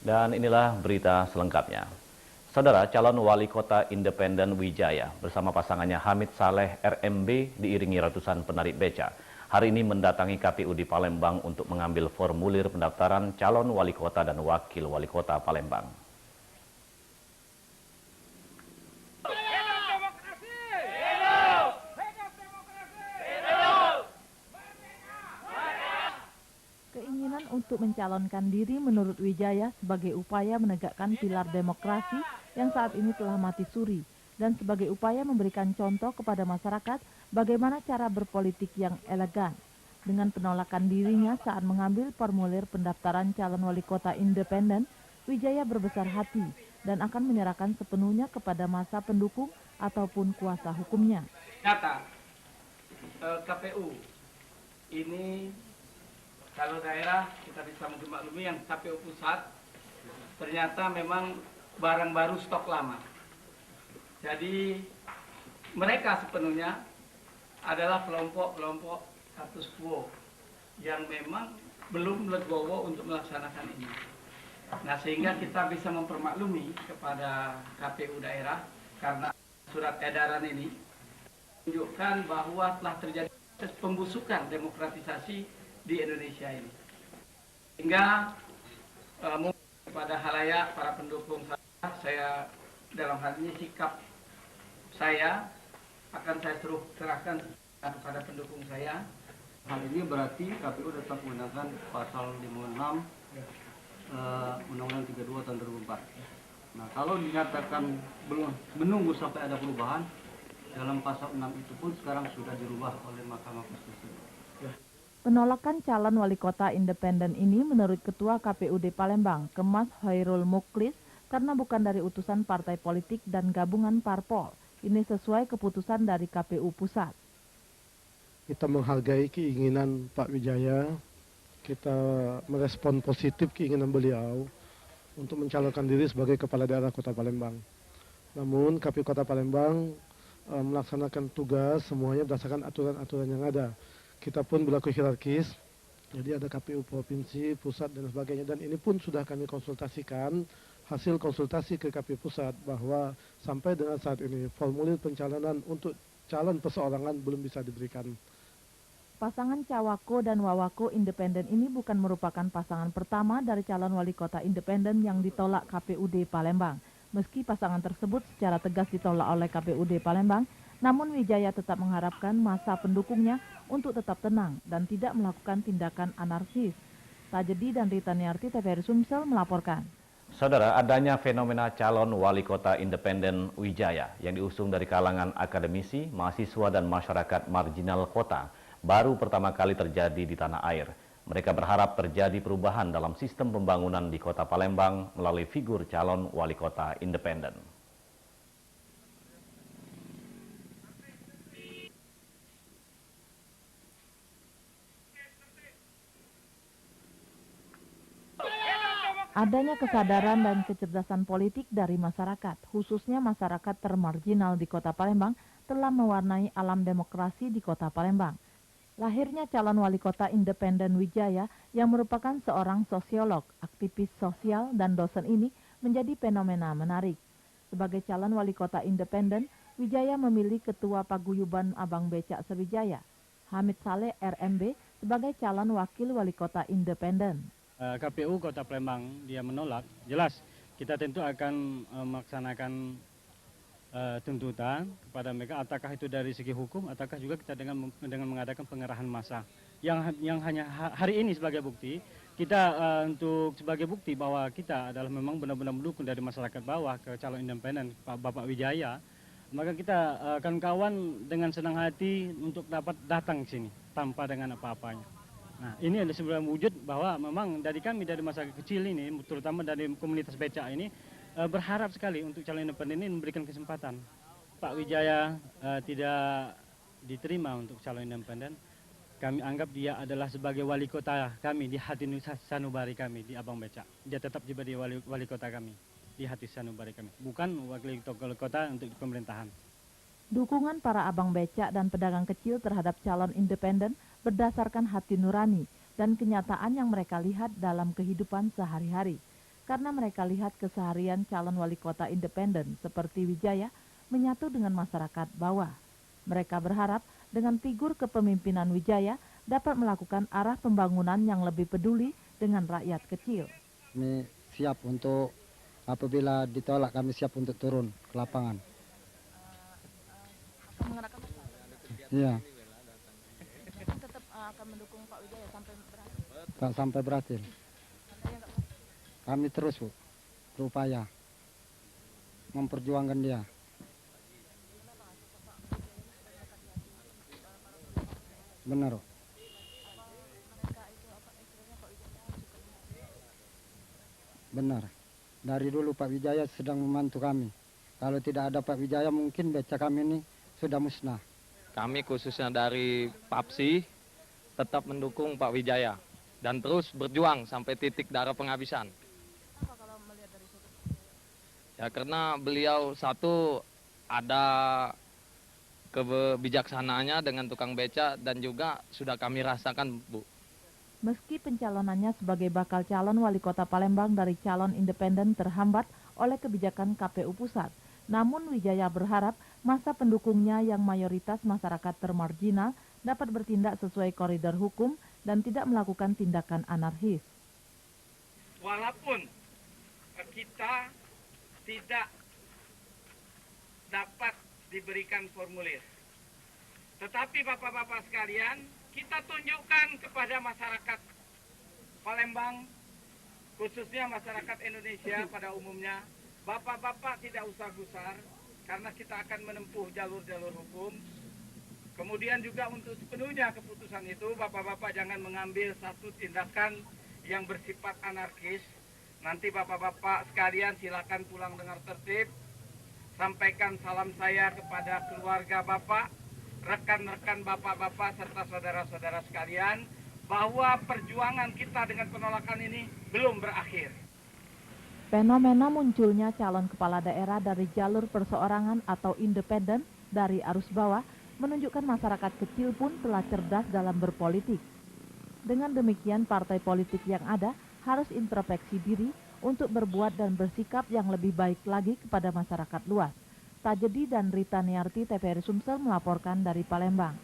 Dan inilah berita selengkapnya. Saudara, calon wali kota independen Wijaya bersama pasangannya Hamid Saleh RMB diiringi ratusan penarik beca. Hari ini mendatangi KPU di Palembang untuk mengambil formulir pendaftaran calon wali kota dan wakil wali kota Palembang. Keinginan untuk mencalonkan diri menurut Wijaya sebagai upaya menegakkan pilar demokrasi yang saat ini telah mati suri dan sebagai upaya memberikan contoh kepada masyarakat bagaimana cara berpolitik yang elegan. Dengan penolakan dirinya saat mengambil formulir pendaftaran calon wali kota independen, Wijaya berbesar hati dan akan menyerahkan sepenuhnya kepada masa pendukung ataupun kuasa hukumnya. Nyata, KPU ini kalau daerah kita bisa maklumi yang KPU pusat ternyata memang barang baru stok lama. Jadi mereka sepenuhnya adalah kelompok-kelompok status quo yang memang belum legowo untuk melaksanakan ini. Nah, sehingga kita bisa mempermaklumi kepada KPU daerah karena surat edaran ini menunjukkan bahwa telah terjadi proses pembusukan demokratisasi di Indonesia ini. Hingga kepada halayak para pendukung saya dalam hal ini sikap saya akan saya serahkan kepada pendukung saya. Hal ini berarti KPU tetap menggunakan pasal 56 Undang-Undang 32 tahun 2004. Nah, kalau dinyatakan belum menunggu sampai ada perubahan, dalam pasal 6 itu pun sekarang sudah dirubah oleh Mahkamah Konstitusi. Penolakan calon wali kota independen ini menurut Ketua KPUD Palembang, Kemas Hoirul Muklis, karena bukan dari utusan partai politik dan gabungan parpol. Ini sesuai keputusan dari KPU Pusat. Kita menghargai keinginan Pak Wijaya, kita merespon positif keinginan beliau untuk mencalonkan diri sebagai Kepala Daerah Kota Palembang. Namun KPU Kota Palembang melaksanakan tugas semuanya berdasarkan aturan-aturan yang ada. Kita pun berlaku hierarkis, jadi ada KPU Provinsi, Pusat, dan sebagainya. Dan ini pun sudah kami konsultasikan, hasil konsultasi ke KPU Pusat, bahwa sampai dengan saat ini formulir pencalonan untuk calon perseorangan belum bisa diberikan. Pasangan Cawako dan Wawako independen ini bukan merupakan pasangan pertama dari calon wali kota independen yang ditolak KPUD Palembang. Meski pasangan tersebut secara tegas ditolak oleh KPUD Palembang, namun Wijaya tetap mengharapkan masa pendukungnya untuk tetap tenang dan tidak melakukan tindakan anarkis. Tajedi dan Rita Niarti, TVRI Sumsel melaporkan. Saudara, adanya fenomena calon wali kota independen Wijaya yang diusung dari kalangan akademisi, mahasiswa, dan masyarakat marginal kota baru pertama kali terjadi di tanah air. Mereka berharap terjadi perubahan dalam sistem pembangunan di kota Palembang melalui figur calon wali kota independen. Adanya kesadaran dan kecerdasan politik dari masyarakat, khususnya masyarakat termarginal di kota Palembang, telah mewarnai alam demokrasi di kota Palembang. Lahirnya calon wali kota independen Wijaya yang merupakan seorang sosiolog, aktivis sosial, dan dosen ini menjadi fenomena menarik. Sebagai calon wali kota independen, Wijaya memilih Ketua Paguyuban Abang Becak Sewijaya, Hamid Saleh RMB, sebagai calon wakil wali kota independen. KPU Kota Palembang dia menolak, jelas kita tentu akan melaksanakan tuntutan kepada mereka, apakah itu dari segi hukum, ataukah juga kita dengan mengadakan pengerahan massa. Yang hanya hari ini sebagai bukti, kita untuk sebagai bukti bahwa kita adalah memang benar-benar mendukung dari masyarakat bawah ke calon independen Bapak Wijaya, maka kita kawan-kawan dengan senang hati untuk dapat datang ke sini tanpa dengan apa-apanya. Nah, ini adalah sebuah wujud bahwa memang dari kami, dari masyarakat kecil ini, terutama dari komunitas becak ini, berharap sekali untuk calon independen ini memberikan kesempatan. Pak Wijaya tidak diterima untuk calon independen. Kami anggap dia adalah sebagai wali kota kami di hati sanubari kami di Abang Becak. Dia tetap jadi wali kota kami di hati sanubari kami, bukan wakil kota untuk pemerintahan. Dukungan para abang becak dan pedagang kecil terhadap calon independen berdasarkan hati nurani dan kenyataan yang mereka lihat dalam kehidupan sehari-hari. karena mereka lihat keseharian calon wali kota independen seperti Wijaya menyatu dengan masyarakat bawah. Mereka berharap dengan figur kepemimpinan Wijaya dapat melakukan arah pembangunan yang lebih peduli dengan rakyat kecil. Kami siap untuk apabila ditolak, kami siap untuk turun ke lapangan. Iya. Tetap akan mendukung Pak Wijaya sampai berhasil. Sampai berhasil. Kami terus, Bu, berupaya memperjuangkan dia. Benar, Bu. Benar. Dari dulu Pak Wijaya sedang membantu kami. Kalau tidak ada Pak Wijaya mungkin beca kami ini sudah musnah. Kami khususnya dari PAPSI tetap mendukung Pak Wijaya dan terus berjuang sampai titik darah penghabisan. Ya karena beliau satu ada kebijaksanaannya dengan tukang beca dan juga sudah kami rasakan, Bu. Meski pencalonannya sebagai bakal calon wali kota Palembang dari calon independen terhambat oleh kebijakan KPU Pusat, namun Wijaya berharap masa pendukungnya yang mayoritas masyarakat termarginal dapat bertindak sesuai koridor hukum dan tidak melakukan tindakan anarkis. Walaupun kita tidak dapat diberikan formulir, tetapi bapak-bapak sekalian, kita tunjukkan kepada masyarakat Palembang, khususnya masyarakat Indonesia pada umumnya, bapak-bapak tidak usah gusar, karena kita akan menempuh jalur-jalur hukum. Kemudian juga untuk sepenuhnya keputusan itu, bapak-bapak jangan mengambil satu tindakan yang bersifat anarkis. Nanti bapak-bapak sekalian silakan pulang dengan tertib. Sampaikan salam saya kepada keluarga bapak, rekan-rekan bapak-bapak serta saudara-saudara sekalian, bahwa perjuangan kita dengan penolakan ini belum berakhir. Fenomena munculnya calon kepala daerah dari jalur perseorangan atau independen dari arus bawah menunjukkan masyarakat kecil pun telah cerdas dalam berpolitik. Dengan demikian, partai politik yang ada harus introspeksi diri untuk berbuat dan bersikap yang lebih baik lagi kepada masyarakat luas. Tajedi dan Rita Niarti, TVRI Sumsel melaporkan dari Palembang.